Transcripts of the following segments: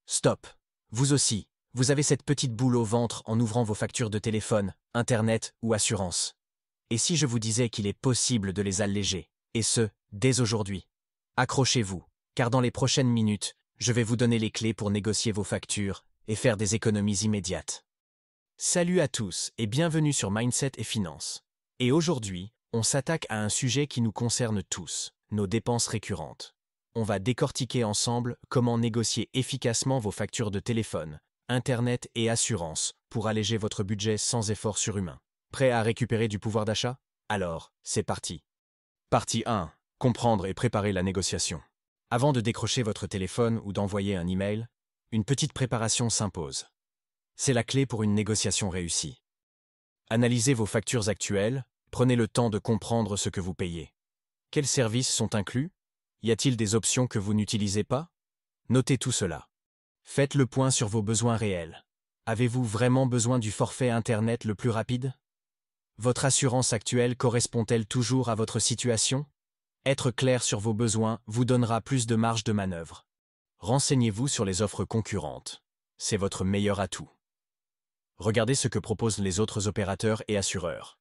Stop. Vous aussi, vous avez cette petite boule au ventre en ouvrant vos factures de téléphone, internet ou assurance. Et si je vous disais qu'il est possible de les alléger, et ce, dès aujourd'hui? Accrochez-vous, car dans les prochaines minutes, je vais vous donner les clés pour négocier vos factures et faire des économies immédiates. Salut à tous et bienvenue sur Mindset et Finances. Et aujourd'hui, on s'attaque à un sujet qui nous concerne tous, nos dépenses récurrentes. On va décortiquer ensemble comment négocier efficacement vos factures de téléphone, internet et assurance pour alléger votre budget sans effort surhumain. Prêt à récupérer du pouvoir d'achat? Alors, c'est parti. Partie 1. Comprendre et préparer la négociation. Avant de décrocher votre téléphone ou d'envoyer un email, une petite préparation s'impose. C'est la clé pour une négociation réussie. Analysez vos factures actuelles, prenez le temps de comprendre ce que vous payez. Quels services sont inclus? Y a-t-il des options que vous n'utilisez pas? Notez tout cela. Faites le point sur vos besoins réels. Avez-vous vraiment besoin du forfait Internet le plus rapide? Votre assurance actuelle correspond-elle toujours à votre situation? Être clair sur vos besoins vous donnera plus de marge de manœuvre. Renseignez-vous sur les offres concurrentes. C'est votre meilleur atout. Regardez ce que proposent les autres opérateurs et assureurs.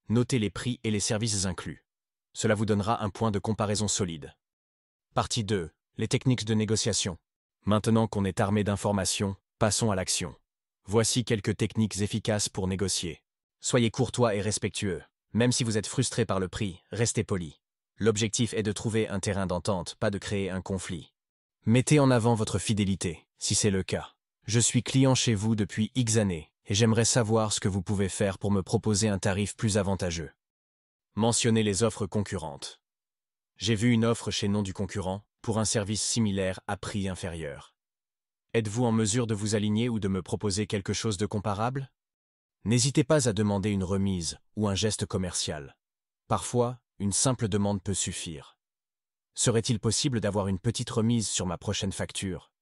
Notez les prix et les services inclus. Cela vous donnera un point de comparaison solide. Partie 2. Les techniques de négociation. Maintenant qu'on est armé d'informations, passons à l'action. Voici quelques techniques efficaces pour négocier. Soyez courtois et respectueux. Même si vous êtes frustré par le prix, restez poli. L'objectif est de trouver un terrain d'entente, pas de créer un conflit. Mettez en avant votre fidélité, si c'est le cas. Je suis client chez vous depuis X années, et j'aimerais savoir ce que vous pouvez faire pour me proposer un tarif plus avantageux. Mentionnez les offres concurrentes. J'ai vu une offre chez nom du concurrent, pour un service similaire à prix inférieur. Êtes-vous en mesure de vous aligner ou de me proposer quelque chose de comparable? N'hésitez pas à demander une remise ou un geste commercial. Parfois, une simple demande peut suffire. Serait-il possible d'avoir une petite remise sur ma prochaine facture?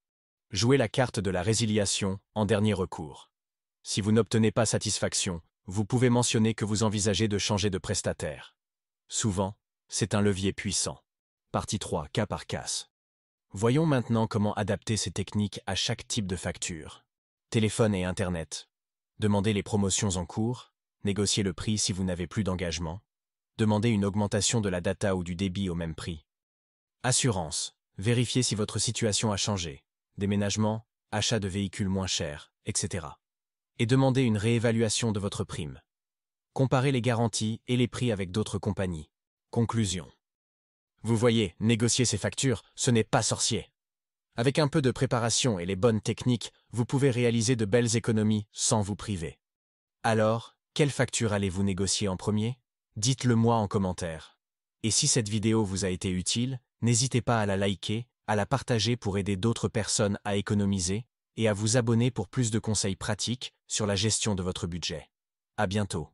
Jouez la carte de la résiliation en dernier recours. Si vous n'obtenez pas satisfaction, vous pouvez mentionner que vous envisagez de changer de prestataire. Souvent, c'est un levier puissant. Partie 3. Cas par cas. Voyons maintenant comment adapter ces techniques à chaque type de facture. Téléphone et Internet. Demandez les promotions en cours, négociez le prix si vous n'avez plus d'engagement, demandez une augmentation de la data ou du débit au même prix. Assurance. Vérifiez si votre situation a changé, déménagement, achat de véhicules moins chers, etc. Et demandez une réévaluation de votre prime. Comparez les garanties et les prix avec d'autres compagnies. Conclusion. Vous voyez, négocier ces factures, ce n'est pas sorcier. Avec un peu de préparation et les bonnes techniques, vous pouvez réaliser de belles économies sans vous priver. Alors, quelle facture allez-vous négocier en premier? Dites-le moi en commentaire. Et si cette vidéo vous a été utile, n'hésitez pas à la liker, à la partager pour aider d'autres personnes à économiser, et à vous abonner pour plus de conseils pratiques sur la gestion de votre budget. À bientôt.